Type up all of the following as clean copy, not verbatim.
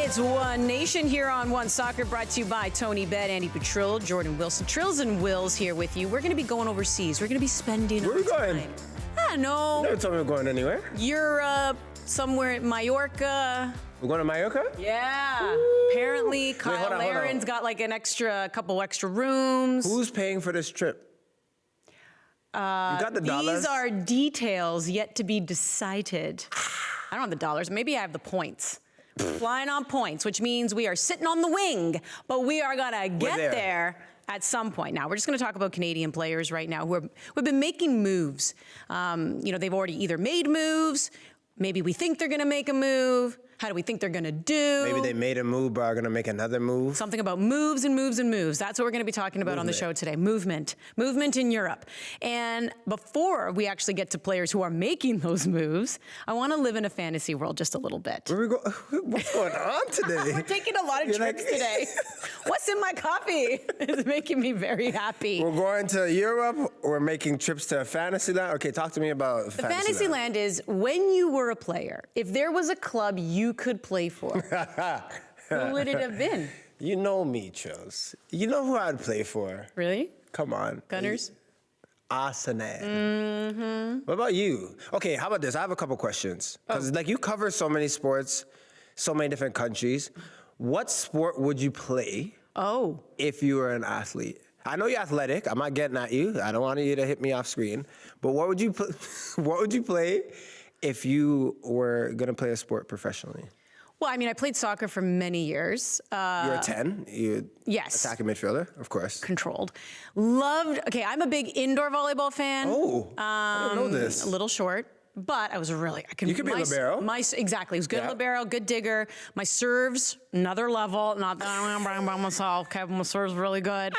It's OneNation here on One Soccer, brought to you by Tony Bed, Andy Petrillo, Jordan Wilson. Trills and Wills here with you. We're going to be going overseas. We're going to be spending Where are we going? I don't know. You never told me we're going anywhere. Europe, somewhere in Mallorca. We're going to Mallorca? Yeah. Ooh. Apparently, Hold on. Larin's got like couple extra rooms. Who's paying for this trip? You got the dollars? These are details yet to be decided. I don't have the dollars. Maybe I have the points. Flying on points, which means we are sitting on the wing, but we are going to get there at some point. Now, we're just going to talk about Canadian players right now who've been making moves. They've already either made moves, maybe we think they're going to make a move. How do we think they're going to do? Maybe they made a move, but are going to make another move. Something about moves and moves and moves. That's what we're going to be talking about on the show today. Movement in Europe. And before we actually get to players who are making those moves, I want to live in a fantasy world just a little bit. Where we go? What's going on today? We're taking a lot of trips today. What's in my coffee is making me very happy. We're going to Europe. We're making trips to Fantasyland. Okay, talk to me about Fantasyland. Fantasyland is when you were a player, if there was a club you could play for, who would it have been? You know me, Chills. You know who I'd play for. Really? Come on. Gunners? Arsenal. Mm-hmm. What about you? Okay, how about this? I have a couple questions. Because you cover so many sports, so many different countries. What sport would you play if you were an athlete? I know you're athletic. I'm not getting at you. I don't want you to hit me off screen. But what would you play if you were going to play a sport professionally? Well, I mean, I played soccer for many years. You're a 10? Yes. Attacking midfielder, of course. Controlled. Loved, I'm a big indoor volleyball fan. Oh, I didn't know this. A little short, but I was really, You could be libero. Exactly, I was good libero, good digger. My serves, another level. Not that I'm by myself, Kevin, my serves really good.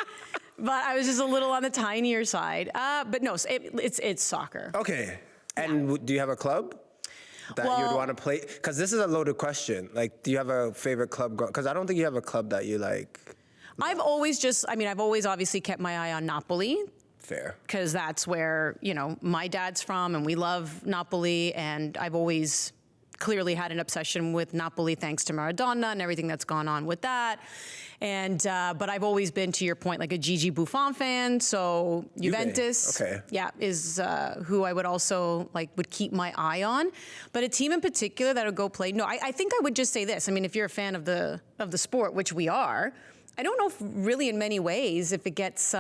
But I was just a little on the tinier side. But no, it's soccer. Okay. And do you have a club that you would want to play? Because this is a loaded question. Like, do you have a favorite club? Because I don't think you have a club that you like. I've always obviously kept my eye on Napoli. Fair. Because that's where, my dad's from, and we love Napoli, and I've always clearly had an obsession with Napoli thanks to Maradona and everything that's gone on with that. And but I've always been, to your point, like a Gigi Buffon fan. So Juventus, is who I would also would keep my eye on. But a team in particular that would go play. No, I think I would just say this. I mean, if you're a fan of the sport, which we are, I don't know if really in many ways if it gets.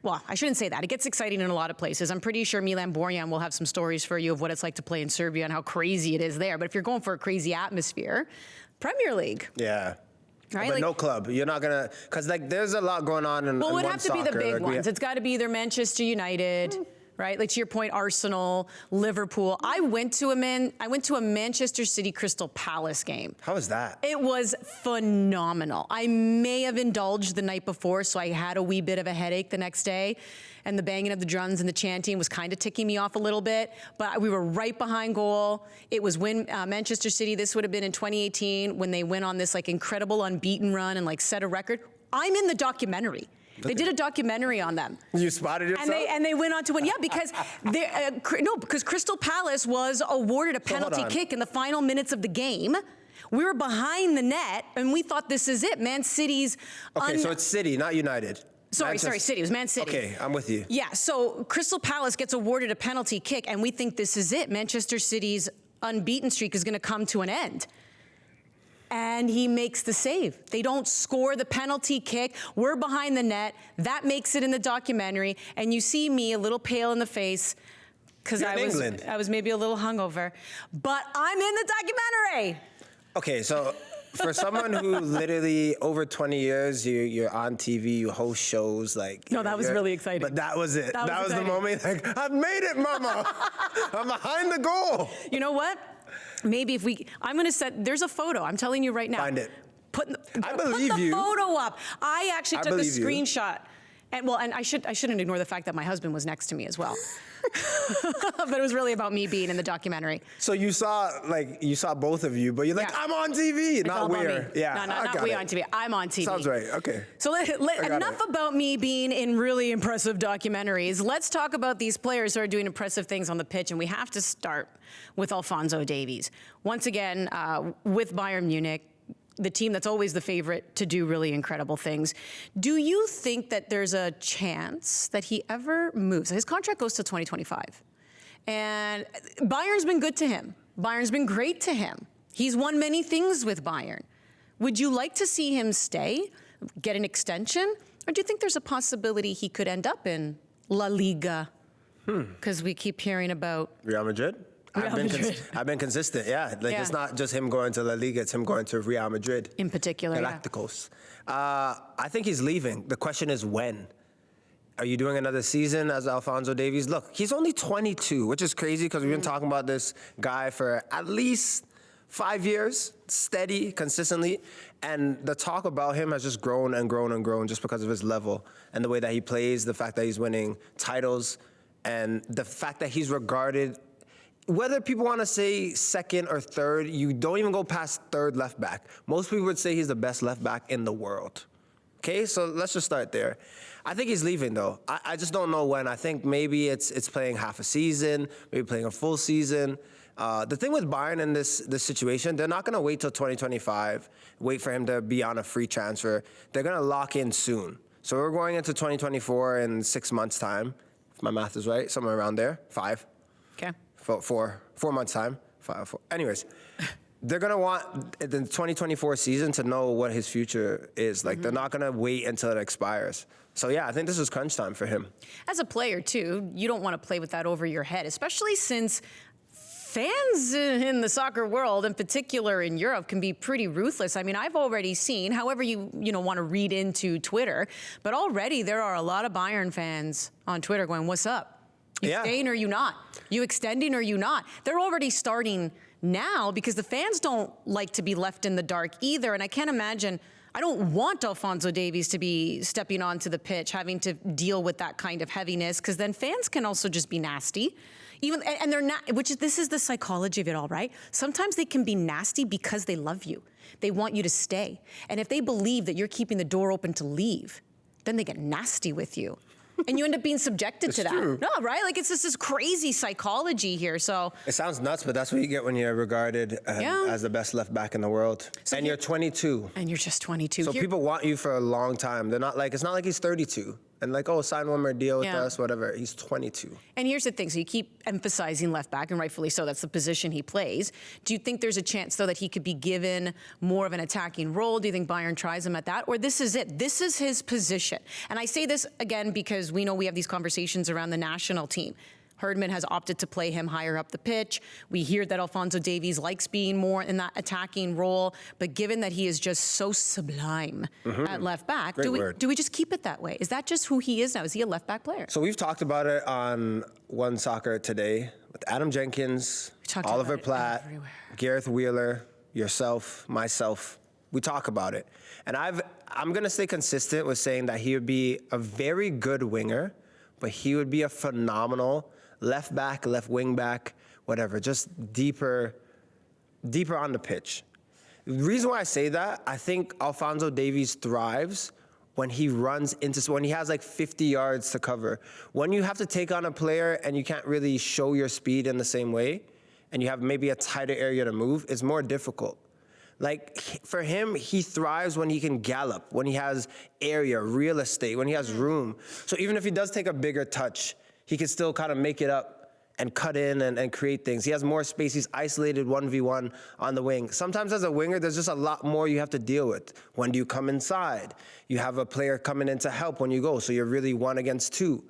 Well, I shouldn't say that. It gets exciting in a lot of places. I'm pretty sure Milan Borjan will have some stories for you of what it's like to play in Serbia and how crazy it is there. But if you're going for a crazy atmosphere, Premier League. Yeah. Right? But no club. You're not going to, because there's a lot going on in Well, it would one have to be the big ones. It's got to be either Manchester United, right? Like to your point, Arsenal, Liverpool. I went to a Manchester City Crystal Palace game. How was that? It was phenomenal. I may have indulged the night before, so I had a wee bit of a headache the next day. And the banging of the drums and the chanting was kind of ticking me off a little bit. But we were right behind goal. It was when Manchester City, this would have been in 2018, when they went on this incredible unbeaten run and set a record. I'm in the documentary. They did a documentary on them. You spotted yourself? And they went on to win. Yeah, because because Crystal Palace was awarded a penalty kick in the final minutes of the game. We were behind the net, and we thought this is it. Man City's... Okay, so it's City, not United. Sorry, City. It was Man City. Okay, I'm with you. Yeah, so Crystal Palace gets awarded a penalty kick, and we think this is it. Manchester City's unbeaten streak is going to come to an end. And he makes the save. They don't score the penalty kick. We're behind the net. That makes it in the documentary. And you see me a little pale in the face because I was maybe a little hungover. But I'm in the documentary. Okay, so for someone who literally over 20 years, you're on TV, you host shows No, that was really exciting. But that was it. That was the moment. I've made it, mama. I'm behind the goal. You know what? Maybe I'm going to there's a photo. I'm telling you right now. Find it. I believe you. Put the photo up. I actually took a screenshot. And I shouldn't ignore the fact that my husband was next to me as well. But it was really about me being in the documentary. So you saw both of you, but you're like, I'm on TV, not we're. Yeah, not we on TV. I'm on TV. Sounds right. Okay. So enough about me being in really impressive documentaries. Let's talk about these players who are doing impressive things on the pitch, and we have to start with Alphonso Davies. Once again, with Bayern Munich, the team that's always the favorite to do really incredible things. Do you think that there's a chance that he ever moves? His contract goes to 2025. And Bayern's been good to him. Bayern's been great to him. He's won many things with Bayern. Would you like to see him stay, get an extension? Or do you think there's a possibility he could end up in La Liga? Because we keep hearing about Real Madrid? I've been consistent, yeah. It's not just him going to La Liga, it's him going to Real Madrid. In particular, Galacticos. I think he's leaving. The question is when. Are you doing another season as Alphonso Davies? Look, he's only 22, which is crazy because we've been talking about this guy for at least 5 years, steady, consistently. And the talk about him has just grown and grown and grown just because of his level and the way that he plays, the fact that he's winning titles, and the fact that he's regarded, whether people want to say second or third, you don't even go past third left back. Most people would say he's the best left back in the world. Okay, so let's just start there. I think he's leaving, though. I just don't know when. I think maybe it's playing half a season, maybe playing a full season. The thing with Bayern in this situation, they're not going to wait till 2025, wait for him to be on a free transfer. They're going to lock in soon. So we're going into 2024 in 6 months' time, if my math is right, somewhere around there, 5. Okay. 4 months' time. 5, 4. Anyways, they're going to want the 2024 season to know what his future is. They're not going to wait until it expires. So, yeah, I think this is crunch time for him. As a player, too, you don't want to play with that over your head, especially since fans in the soccer world, in particular in Europe, can be pretty ruthless. I mean, I've already seen, however you want to read into Twitter, but already there are a lot of Bayern fans on Twitter going, what's up? You staying or you not? You extending or you not? They're already starting now because the fans don't like to be left in the dark either. And I can't imagine, I don't want Alphonso Davies to be stepping onto the pitch, having to deal with that kind of heaviness, because then fans can also just be nasty. And they're not, this is the psychology of it all, right? Sometimes they can be nasty because they love you. They want you to stay. And if they believe that you're keeping the door open to leave, then they get nasty with you. And you end up being subjected to that. True. No, right? It's just this crazy psychology here. So it sounds nuts, but that's what you get when you're regarded as the best left back in the world. So and you're 22. And you're just 22. So people want you for a long time. They're not it's not like he's 32. And sign one more deal with us, whatever. He's 22. And here's the thing. So you keep emphasizing left back, and rightfully so. That's the position he plays. Do you think there's a chance, though, that he could be given more of an attacking role? Do you think Bayern tries him at that? Or this is it? This is his position. And I say this, again, because we know we have these conversations around the national team. Herdman has opted to play him higher up the pitch. We hear that Alphonso Davies likes being more in that attacking role. But given that he is just so sublime at left back, do we just keep it that way? Is that just who he is now? Is he a left back player? So we've talked about it on One Soccer today with Adam Jenkins, Oliver Platt, Gareth Wheeler, yourself, myself. We talk about it. And I'm going to stay consistent with saying that he would be a very good winger, but he would be a phenomenal left back, left wing back, whatever, just deeper on the pitch. The reason why I say that, I think Alphonso Davies thrives when he when he has 50 yards to cover. When you have to take on a player and you can't really show your speed in the same way, and you have maybe a tighter area to move, it's more difficult. For him, he thrives when he can gallop, when he has area, real estate, when he has room. So even if he does take a bigger touch, he can still kind of make it up and cut in and create things. He has more space. He's isolated 1v1 on the wing. Sometimes as a winger, there's just a lot more you have to deal with. When do you come inside? You have a player coming in to help when you go, so you're really 1 against 2.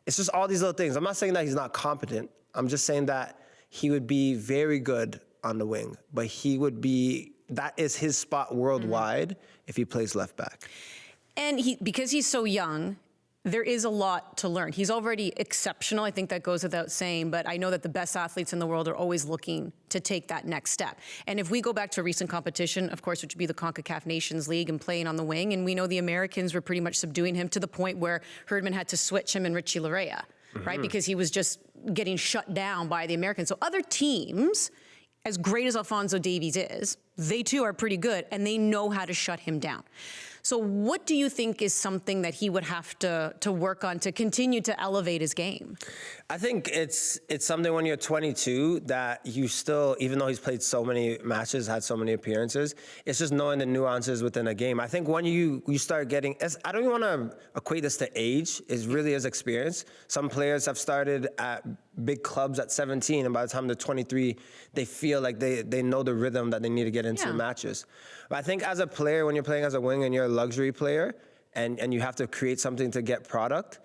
It's just all these little things. I'm not saying that he's not competent. I'm just saying that he would be very good on the wing, but that is his spot worldwide if he plays left back. And because he's so young, there is a lot to learn. He's already exceptional. I think that goes without saying, but I know that the best athletes in the world are always looking to take that next step. And if we go back to a recent competition, of course, which would be the CONCACAF Nations League and playing on the wing, and we know the Americans were pretty much subduing him to the point where Herdman had to switch him and Richie Larea, right? Because he was just getting shut down by the Americans. So other teams, as great as Alphonso Davies is, they too are pretty good, and they know how to shut him down. So what do you think is something that he would have to work on to continue to elevate his game? I think it's something when you're 22 that you still, even though he's played so many matches, had so many appearances, it's just knowing the nuances within a game. I think when you start getting, I don't even want to equate this to age, it really is experience. Some players have started at big clubs at 17, and by the time they're 23, they feel like they know the rhythm that they need to get into matches. But I think as a player, when you're playing as a wing and you're a luxury player, and you have to create something to get product,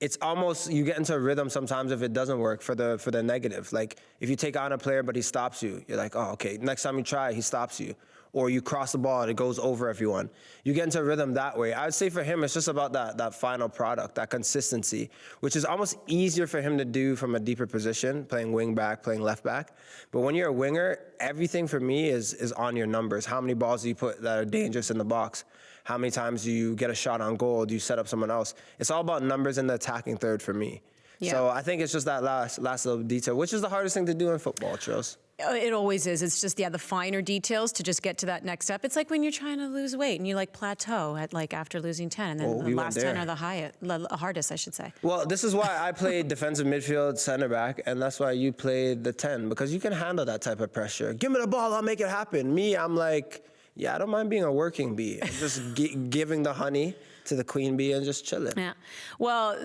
it's almost, you get into a rhythm sometimes if it doesn't work for the negative. Like if you take on a player but he stops you, you're like, oh, okay, next time you try, he stops you. Or you cross the ball and it goes over everyone. You get into a rhythm that way. I would say for him, it's just about that final product, that consistency, which is almost easier for him to do from a deeper position, playing wing back, playing left back. But when you're a winger, everything for me is on your numbers. How many balls do you put that are dangerous in the box? How many times do you get a shot on goal? Do you set up someone else? It's all about numbers in the attacking third for me. Yeah. So I think it's just that last little detail, which is the hardest thing to do in football, Tros. It always is. It's just, the finer details to just get to that next step. It's like when you're trying to lose weight and you plateau at after losing 10, and then the last 10 are the hardest, I should say. Well, this is why I played defensive midfield, center back, and that's why you played the 10, because you can handle that type of pressure. Give me the ball, I'll make it happen. Me, I'm like, yeah, I don't mind being a working bee. I'm just giving the honey to the queen bee and just chilling. Yeah. Well,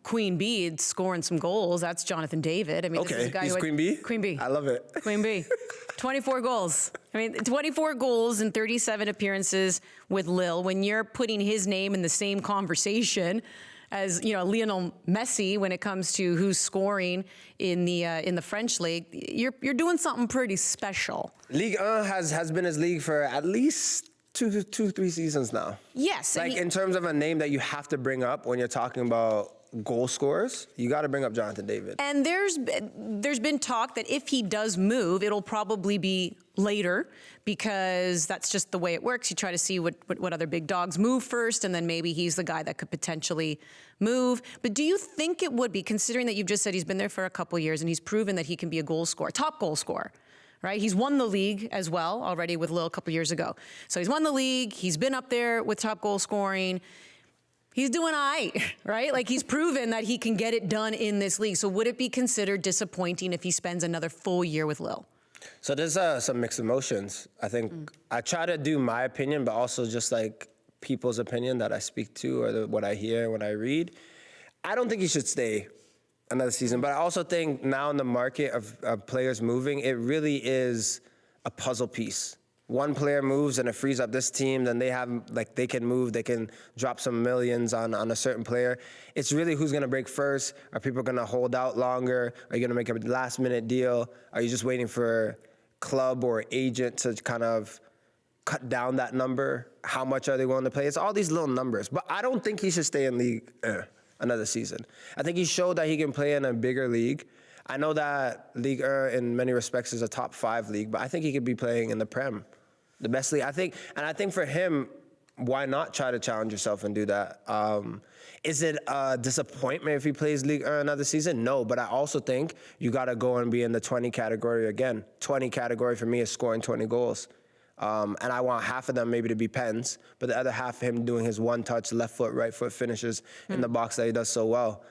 queen bee scoring some goals. That's Jonathan David. I mean, okay. This is a guy He's who queen bee? Queen bee. I love it. Queen bee. 24 goals. I mean, 24 goals in 37 appearances with Lille. When you're putting his name in the same conversation as Lionel Messi when it comes to who's scoring in the French league, you're doing something pretty special. Ligue 1 has been his league for at least 3 seasons now. Yes. Like in terms of a name that you have to bring up when you're talking about goal scorers, you got to bring up Jonathan David. And there's been talk that if he does move, it'll probably be later, because that's just the way it works. You try to see what other big dogs move first, and then maybe he's the guy that could potentially move. But do you think it would be, considering that you've just said he's been there for a couple of years and he's proven that he can be a goal scorer, top goal scorer, right? He's won the league as well already with Lille a couple years ago. So he's won the league. He's been up there with top goal scoring. He's doing all right, right? Like, he's proven that he can get it done in this league. So would it be considered disappointing if he spends another full year with Lille? So there's some mixed emotions. I think I try to do my opinion, but also just like people's opinion that I speak to, or what I hear when I read. I don't think he should stay another season, but I also think now in the market of players moving, it really is a puzzle piece. One player moves and it frees up this team, then they can move, they can drop some millions on a certain player. It's really who's gonna break first. Are people gonna hold out longer? Are you gonna make a last minute deal? Are you just waiting for club or agent to kind of cut down that number? How much are they willing to pay? It's all these little numbers. But I don't think he should stay in Ligue 1 another season. I think he showed that he can play in a bigger league. I know that Ligue 1 in many respects is a top 5 league, but I think he could be playing in the Prem. The best league, I think for him, why not try to challenge yourself and do that? Is it a disappointment if he plays Ligue 1 another season? No, but I also think you got to go and be in the 20 category again. 20 category for me is scoring 20 goals. And I want half of them maybe to be pens, but the other half him doing his one-touch, left foot, right foot finishes in the box that he does so well.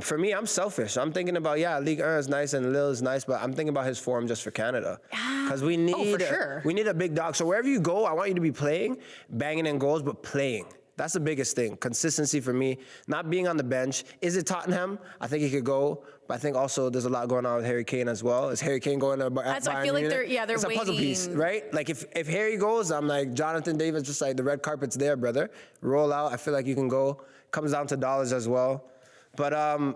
For me, I'm selfish. I'm thinking about, Ligue 1 is nice and Lille is nice, but I'm thinking about his form just for Canada. Because we need we need a big dog. So wherever you go, I want you to be playing, banging in goals, but playing. That's the biggest thing. Consistency for me, not being on the bench. Is it Tottenham? I think he could go, but I think also there's a lot going on with Harry Kane as well. Is Harry Kane going to Bayern? I feel like they're it's waiting. a puzzle piece, right? Like if Harry goes, I'm like, Jonathan David's just like, the red carpet's there, brother. Roll out. I feel like you can go. Comes down to dollars as well. But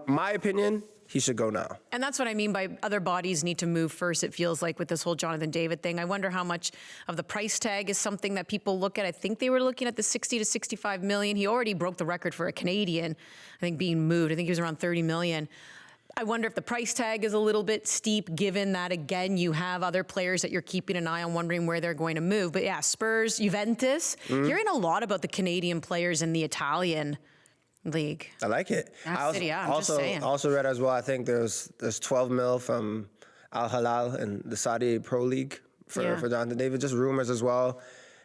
my opinion, he should go now. And that's what I mean by other bodies need to move first, it feels like, with this whole Jonathan David thing. I wonder how much of the price tag is something that people look at. I think they were looking at the 60 to 65 million. He already broke the record for a Canadian, I think, being moved. I think he was around 30 million. I wonder if the price tag is a little bit steep, given that, again, you have other players that you're keeping an eye on, wondering where they're going to move. But yeah, Spurs, Juventus, hearing a lot about the Canadian players in the Italian league. I like it. I'm just saying. Also read as well, I think there's 12 mil from Al Hilal and the Saudi Pro League for Jonathan David. Just rumors as well.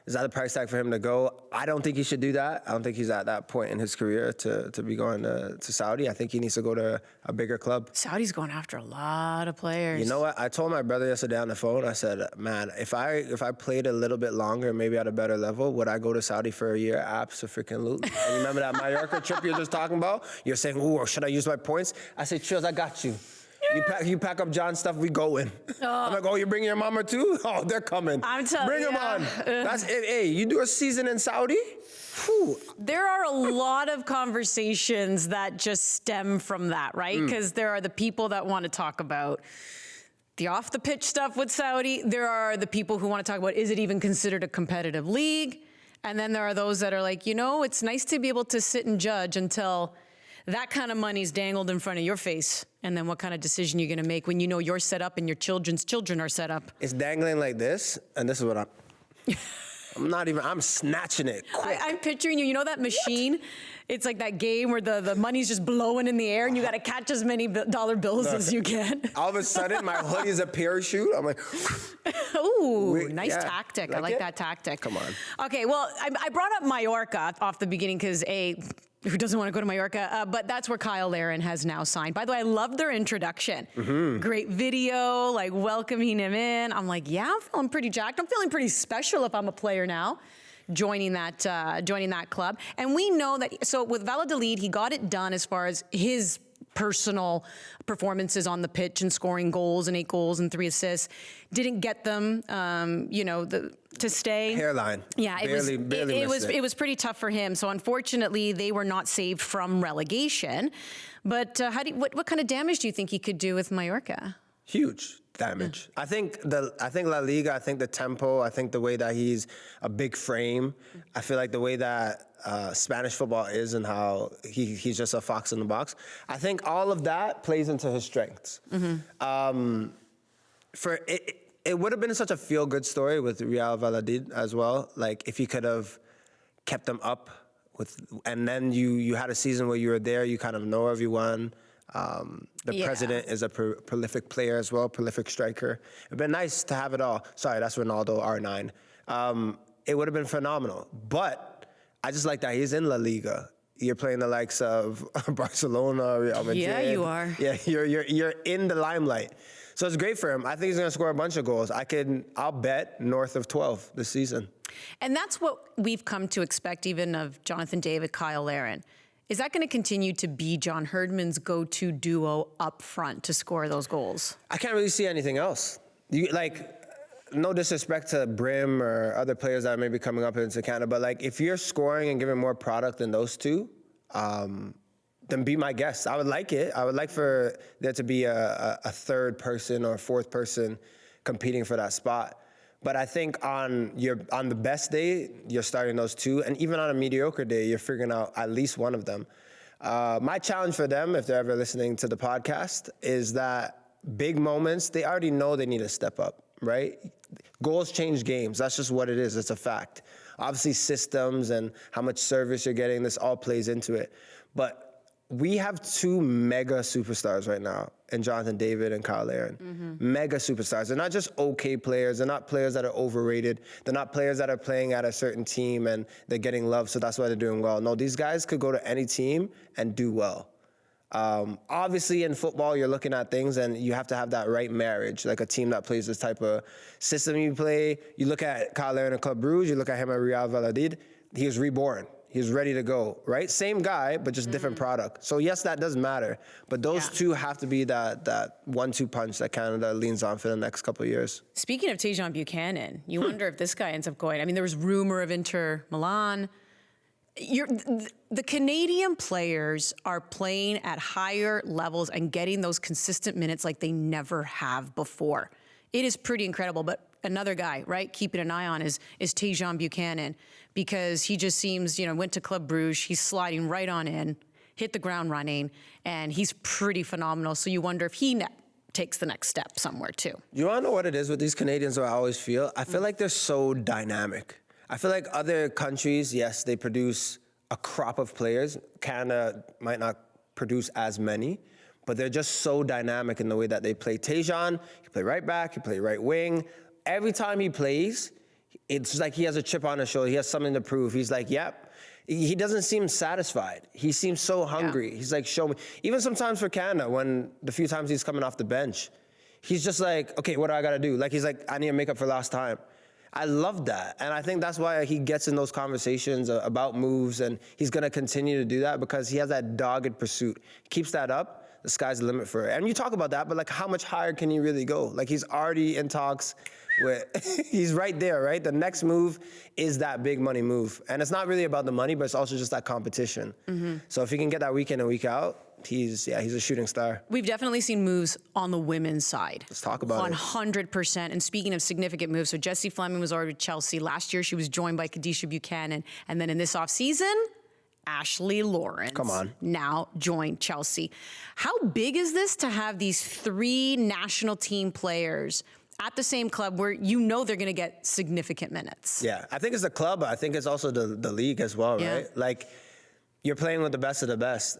Is that a price tag for him to go? I don't think he should do that. I don't think he's at that point in his career to be going to Saudi. I think he needs to go to a bigger club. Saudi's going after a lot of players. You know what? I told my brother yesterday on the phone, I said, man, if I played a little bit longer, maybe at a better level, would I go to Saudi for a year? Absolutely. And remember that Mallorca trip you were just talking about? You're saying, ooh, should I use my points? I said, Chills, I got you. You pack up John's stuff, we going. I'm like, oh, you bring your mama too? Oh, they're coming. I'm telling you. Bring them on. That's it. Hey, you do a season in Saudi? Whew. There are a lot of conversations that just stem from that, right? Because there are the people that want to talk about the off-the-pitch stuff with Saudi. There are the people who want to talk about, is it even considered a competitive league? And then there are those that are like, it's nice to be able to sit and judge until that kind of money's dangled in front of your face. And then what kind of decision you're going to make when you know you're set up and your children's children are set up. It's dangling like this, and this is what I'm snatching it quick. I'm picturing you. You know that machine? What? It's like that game where the money's just blowing in the air and you got to catch as many dollar bills as you can. All of a sudden, my hoodie's a parachute. I'm like, ooh, nice tactic. I like that tactic. Come on. Okay, well, I brought up Mallorca off the beginning because who doesn't want to go to Mallorca? But that's where Larin has now signed. By the way, I love their introduction. Great video, like welcoming him in. I'm like, yeah, I'm feeling pretty jacked. I'm feeling pretty special if I'm a player now, joining that club. And we know that, so with Valladolid, he got it done as far as his personal performances on the pitch and scoring goals and 8 goals and 3 assists. Didn't get them, to stay. Hairline. Yeah, it was pretty tough for him. So unfortunately, they were not saved from relegation. But what kind of damage do you think he could do with Mallorca? Huge damage. I think La Liga, I think the tempo, I think the way that he's a big frame, I feel like the way that Spanish football is and how he's just a fox in the box, I think all of that plays into his strengths. It would have been such a feel-good story with Real Valladolid as well, like if he could have kept them up and then you had a season where you were there, you kind of know everyone. The president is a prolific player as well, prolific striker. It'd been nice to have it all. Sorry, that's Ronaldo, R9. It would have been phenomenal. But I just like that he's in La Liga. You're playing the likes of Barcelona, Real Madrid. Yeah, you are. Yeah, you're in the limelight. So it's great for him. I think he's going to score a bunch of goals. I'll bet north of 12 this season. And that's what we've come to expect even of Jonathan David, Larin. Is that going to continue to be John Herdman's go-to duo up front to score those goals? I can't really see anything else. No disrespect to Brim or other players that may be coming up into Canada, but if you're scoring and giving more product than those two, then be my guest. I would like it. I would like for there to be a third person or a fourth person competing for that spot. But I think on the best day, you're starting those two. And even on a mediocre day, you're figuring out at least one of them. My challenge for them, if they're ever listening to the podcast, is that big moments, they already know they need to step up, right? Goals change games. That's just what it is. It's a fact. Obviously, systems and how much service you're getting, this all plays into it. But we have 2 mega superstars right now in Jonathan David and Larin. Mega superstars. They're not just okay players. They're not players that are overrated. They're not players that are playing at a certain team and they're getting love, so that's why they're doing well. No, these guys could go to any team and do well. Obviously, in football, you're looking at things and you have to have that right marriage, like a team that plays this type of system you play. You look at Larin at Club Brugge, you look at him at Real Valladolid, he was reborn. He was ready to go, right? Same guy, but just different product. So yes, that does matter. But those two have to be that 1-2 punch that Canada leans on for the next couple of years. Speaking of Tajon Buchanan, you wonder if this guy ends up going. I mean, there was rumor of Inter Milan. The Canadian players are playing at higher levels and getting those consistent minutes like they never have before. It is pretty incredible. But another guy, right, keeping an eye on is Tajon Buchanan, because he just seems, went to Club Brugge, he's sliding right on in, hit the ground running, and he's pretty phenomenal. So you wonder if he takes the next step somewhere too. You want to know what it is with these Canadians, what I always feel? I feel like they're so dynamic. I feel like other countries, yes, they produce a crop of players. Canada might not produce as many, but they're just so dynamic in the way that they play. Tajon, he play right back, he play right wing. Every time he plays, it's like he has a chip on his shoulder. He has something to prove. He's like, yep. He doesn't seem satisfied. He seems so hungry. Yeah. He's like, show me. Even sometimes for Canada, when the few times he's coming off the bench, he's just like, okay, what do I got to do? Like, he's like, I need to make up for last time. I love that. And I think that's why he gets in those conversations about moves, and he's going to continue to do that because he has that dogged pursuit. He keeps that up, the sky's the limit for it. And you talk about that, but like, how much higher can he really go? Like, he's already in talks with, he's right there, right? The next move is that big money move. And it's not really about the money, but it's also just that competition. Mm-hmm. So if he can get that week in and week out, he's a shooting star. We've definitely seen moves on the women's side. Let's talk about 100%. And speaking of significant moves, so Jessie Fleming was already with Chelsea. Last year, she was joined by Tajon Buchanan. And then in this offseason, Ashley Lawrence. Come on. Now joined Chelsea. How big is this to have these 3 national team players at the same club where you know they're going to get significant minutes? Yeah, I think it's the club, but I think it's also the league as well, right? Like, you're playing with the best of the best.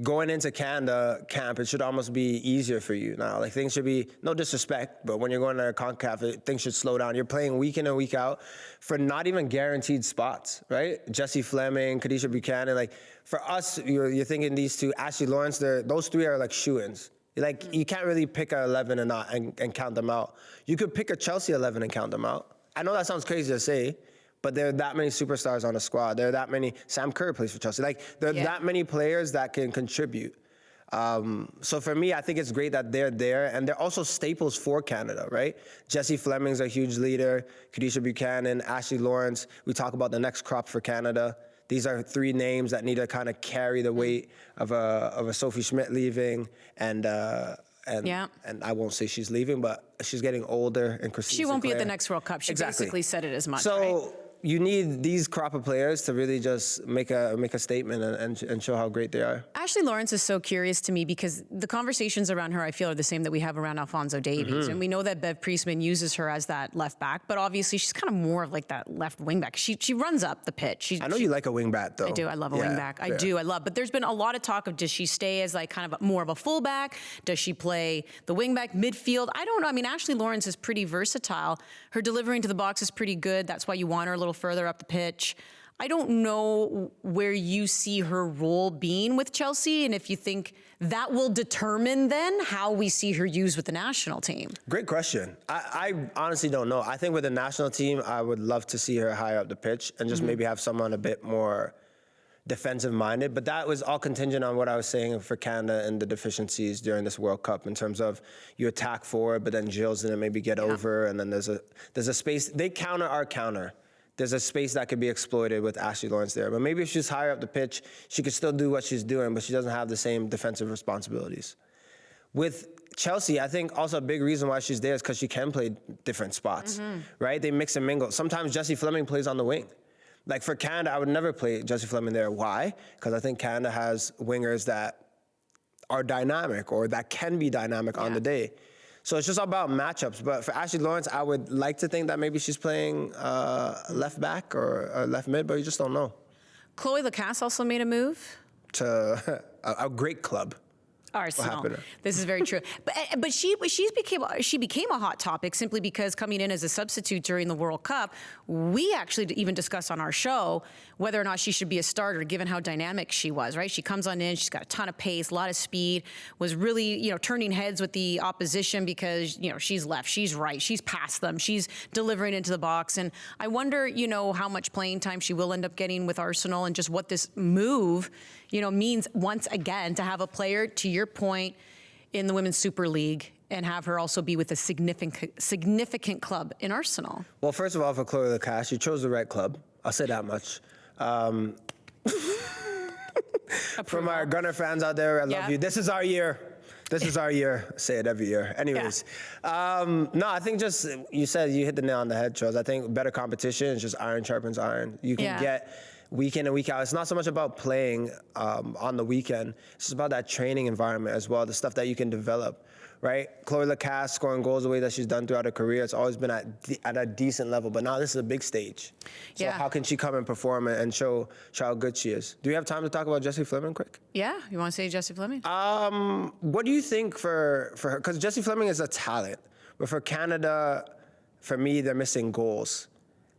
Going into Canada camp, it should almost be easier for you now. Like, things should be, no disrespect, but when you're going to CONCACAF, things should slow down. You're playing week in and week out for not even guaranteed spots, right? Jessie Fleming, Tajon Buchanan. Like, for us, you're thinking these 2, Ashley Lawrence, those 3 are like shoo-ins. Like, you can't really pick a 11 and count them out. You could pick a Chelsea 11 and count them out. I know that sounds crazy to say, but there are that many superstars on the squad. There are that many. Sam Kerr plays for Chelsea. Like, there are that many players that can contribute. So for me, I think it's great that they're there, and they're also staples for Canada, right? Jessie Fleming's a huge leader. Tajon Buchanan, Ashley Lawrence. We talk about the next crop for Canada. These are 3 names that need to kind of carry the weight of a Sophie Schmidt leaving, and I won't say she's leaving, but she's getting older. And Christine she won't Sinclair. be at the next World Cup. She basically said it as much. So right? you need these crop of players to really just make a statement and show how great they are. Ashley Lawrence is so curious to me because the conversations around her, I feel, are the same that we have around Alphonso Davies. Mm-hmm. And we know that Bev Priestman uses her as that left back, but obviously she's kind of more of like that left wing back. She runs up the pitch. I know you like a wing back, though. I do. I love a wing back. I do. I love. But there's been a lot of talk of, does she stay as like kind of more of a fullback? Does she play the wing back, midfield? I don't know. I mean, Ashley Lawrence is pretty versatile. Her delivering to the box is pretty good. That's why you want her a little further up the pitch. I don't know where you see her role being with Chelsea, and if you think that will determine then how we see her used with the national team. Great question. I honestly don't know. I think with the national team, I would love to see her higher up the pitch and just maybe have someone a bit more defensive-minded. But that was all contingent on what I was saying for Canada and the deficiencies during this World Cup in terms of you attack forward, but then Gilles didn't maybe get over, and then there's a space. They counter our counter. There's a space that could be exploited with Ashley Lawrence there. But maybe if she's higher up the pitch, she could still do what she's doing, but she doesn't have the same defensive responsibilities. With Chelsea, I think also a big reason why she's there is because she can play different spots, right? They mix and mingle. Sometimes Jessie Fleming plays on the wing. Like for Canada, I would never play Jessie Fleming there. Why? Because I think Canada has wingers that are dynamic or that can be dynamic on the day. So it's just about matchups. But for Ashley Lawrence, I would like to think that maybe she's playing left back or left mid, but you just don't know. Chloe Lacasse also made a move to a great club. Arsenal. This is very true. But she became a hot topic simply because coming in as a substitute during the World Cup, we actually even discussed on our show whether or not she should be a starter given how dynamic she was, right? She comes on in, she's got a ton of pace, a lot of speed, was really, turning heads with the opposition because, she's left, she's right, she's past them, she's delivering into the box. And I wonder, how much playing time she will end up getting with Arsenal and just what this move, means once again to have a player, to your point, in the Women's Super League and have her also be with a significant club in Arsenal. Well, first of all, for Chloe Lacasse, you chose the right club. I'll say that much. From our Gunner fans out there, I love you. This is our year. This is our year. I say it every year. Anyways, no, I think just, you hit the nail on the head, Charles. I think better competition is just iron sharpens iron. You can get week in and week out. It's not so much about playing on the weekend. It's just about that training environment as well, the stuff that you can develop, right? Chloe Lacasse scoring goals the way that she's done throughout her career, it's always been at a decent level. But now this is a big stage. So how can she come and perform and show how good she is? Do you have time to talk about Jessie Fleming quick? Yeah, you want to say Jessie Fleming? What do you think for her? Because Jessie Fleming is a talent. But for Canada, for me, they're missing goals.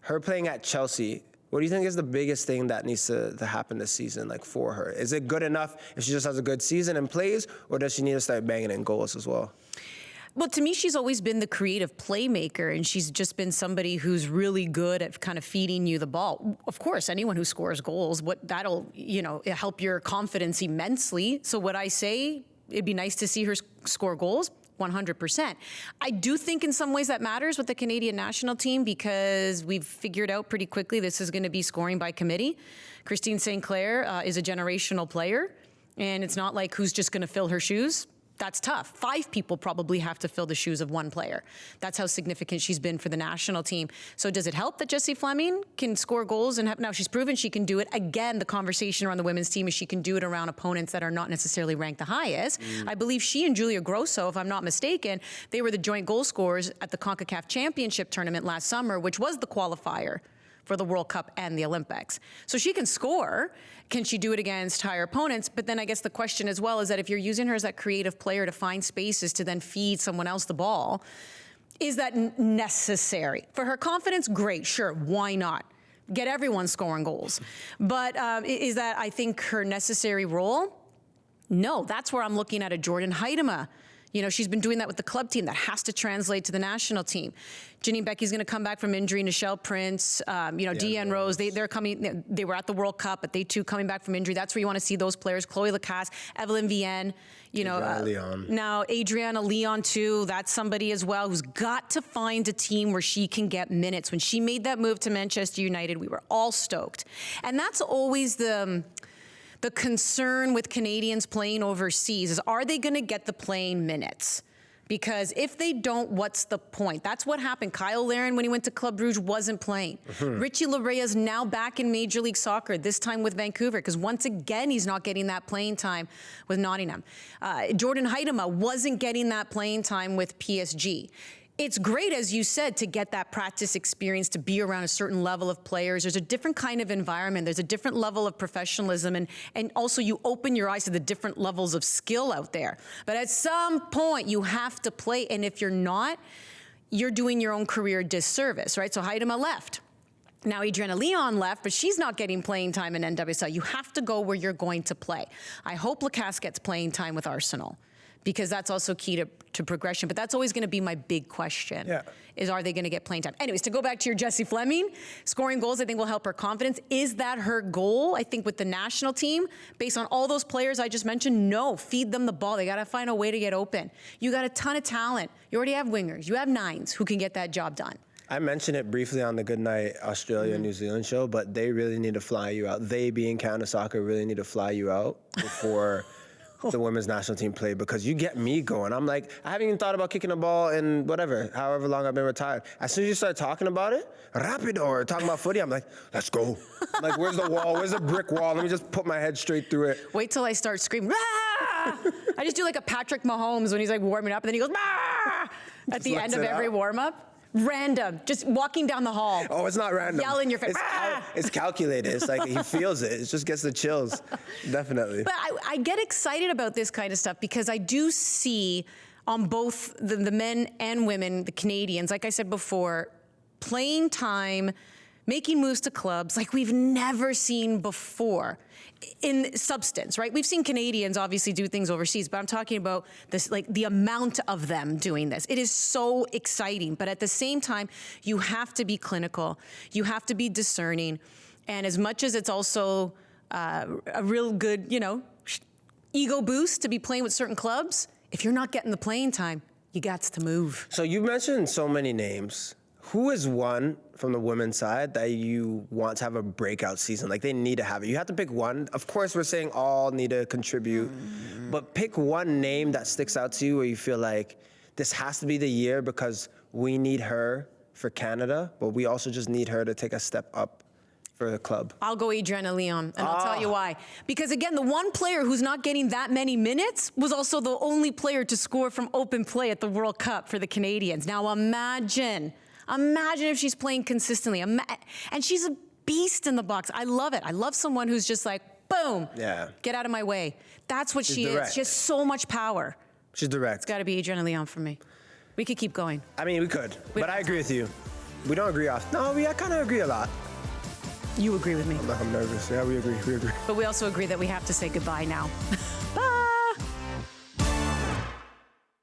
her playing at Chelsea, what do you think is the biggest thing that needs to happen this season, like for her? Is it good enough if she just has a good season and plays, or does she need to start banging in goals as well? Well, to me, she's always been the creative playmaker, and she's just been somebody who's really good at kind of feeding you the ball. Of course, anyone who scores goals, that'll help your confidence immensely. So what I say, it'd be nice to see her score goals. 100%. I do think in some ways that matters with the Canadian national team because we've figured out pretty quickly this is going to be scoring by committee. Christine St. Clair is a generational player, and it's not like who's just going to fill her shoes. That's tough. 5 people probably have to fill the shoes of one player. That's how significant she's been for the national team. So does it help that Jessie Fleming can score goals? Now she's proven she can do it. Again, the conversation around the women's team is she can do it around opponents that are not necessarily ranked the highest. I believe she and Julia Grosso, if I'm not mistaken, they were the joint goal scorers at the CONCACAF Championship tournament last summer, which was the qualifier for the World Cup and the Olympics. So she can score. Can she do it against higher opponents? But then I guess the question as well is that if you're using her as that creative player to find spaces to then feed someone else the ball, is that necessary? For her confidence, great, sure, why not? Get everyone scoring goals. But is that, I think, her necessary role? No, that's where I'm looking at a Jordan Huitema. She's been doing that with the club team. That has to translate to the national team. Janine Becky's going to come back from injury. Nichelle Prince, Deanne Rose, they're coming. They were at the World Cup, but they too coming back from injury. That's where you want to see those players. Chloe Lacasse, Evelyn Vienne, now Adriana Leon too. That's somebody as well who's got to find a team where she can get minutes. When she made that move to Manchester United, we were all stoked. And that's always the concern with Canadians playing overseas is, are they going to get the playing minutes? Because if they don't, what's the point? That's what happened. Cyle Larin, when he went to Club Brugge, wasn't playing. Richie Laryea is now back in Major League Soccer, this time with Vancouver, because once again, he's not getting that playing time with Nottingham. Jordan Huitema wasn't getting that playing time with PSG. It's great, as you said, to get that practice experience, to be around a certain level of players. There's a different kind of environment. There's a different level of professionalism, and also you open your eyes to the different levels of skill out there. But at some point, you have to play, and if you're not, you're doing your own career disservice, right? So Huitema left. Now Adriana Leon left, but she's not getting playing time in NWSL. You have to go where you're going to play. I hope Lacasse gets playing time with Arsenal, because that's also key to progression. But that's always going to be my big question, is are they going to get playing time? Anyways, to go back to your Jessie Fleming, scoring goals I think will help her confidence. Is that her goal? I think with the national team, based on all those players I just mentioned, no, feed them the ball. They got to find a way to get open. You got a ton of talent. You already have wingers. You have nines who can get that job done. I mentioned it briefly on the Goodnight Australia New Zealand show, but they really need to fly you out. They, being Canada Soccer, really need to fly you out before the women's national team play, because you get me going. I'm like, I haven't even thought about kicking a ball in however long I've been retired. As soon as you start talking about it, rapido, or talking about footy, I'm like, let's go. I'm like, where's the wall? Where's the brick wall? Let me just put my head straight through it. Wait till I start screaming, "Rah!" I just do like a Patrick Mahomes when he's like warming up, and then he goes, "Rah!" at the end of every warm-up. Random, just walking down the hall. Oh, it's not random. Yell in your face. It's calculated. It's like he feels it. It just gets the chills, definitely. But I get excited about this kind of stuff because I do see on both the men and women, the Canadians, like I said before, playing time, making moves to clubs like we've never seen before in substance, right? We've seen Canadians obviously do things overseas, but I'm talking about this, like the amount of them doing this. It is so exciting, but at the same time, you have to be clinical. You have to be discerning. And as much as it's also a real good, ego boost to be playing with certain clubs, if you're not getting the playing time, you got to move. So you mentioned so many names. Who is one from the women's side that you want to have a breakout season? Like, they need to have it. You have to pick one. Of course, we're saying all need to contribute, but pick one name that sticks out to you where you feel like this has to be the year because we need her for Canada, but we also just need her to take a step up for the club. I'll go Adriana Leon, and I'll tell you why. Because again, the one player who's not getting that many minutes was also the only player to score from open play at the World Cup for the Canadians. Now imagine if she's playing consistently. And she's a beast in the box. I love it. I love someone who's just like, boom, get out of my way. That's what she is. She has so much power. She's direct. It's got to be Adriana Leon for me. We could keep going. I mean, we could, but I agree with you. We don't agree off. No, I kind of agree a lot. You agree with me. I'm nervous. Yeah, we agree. But we also agree that we have to say goodbye now.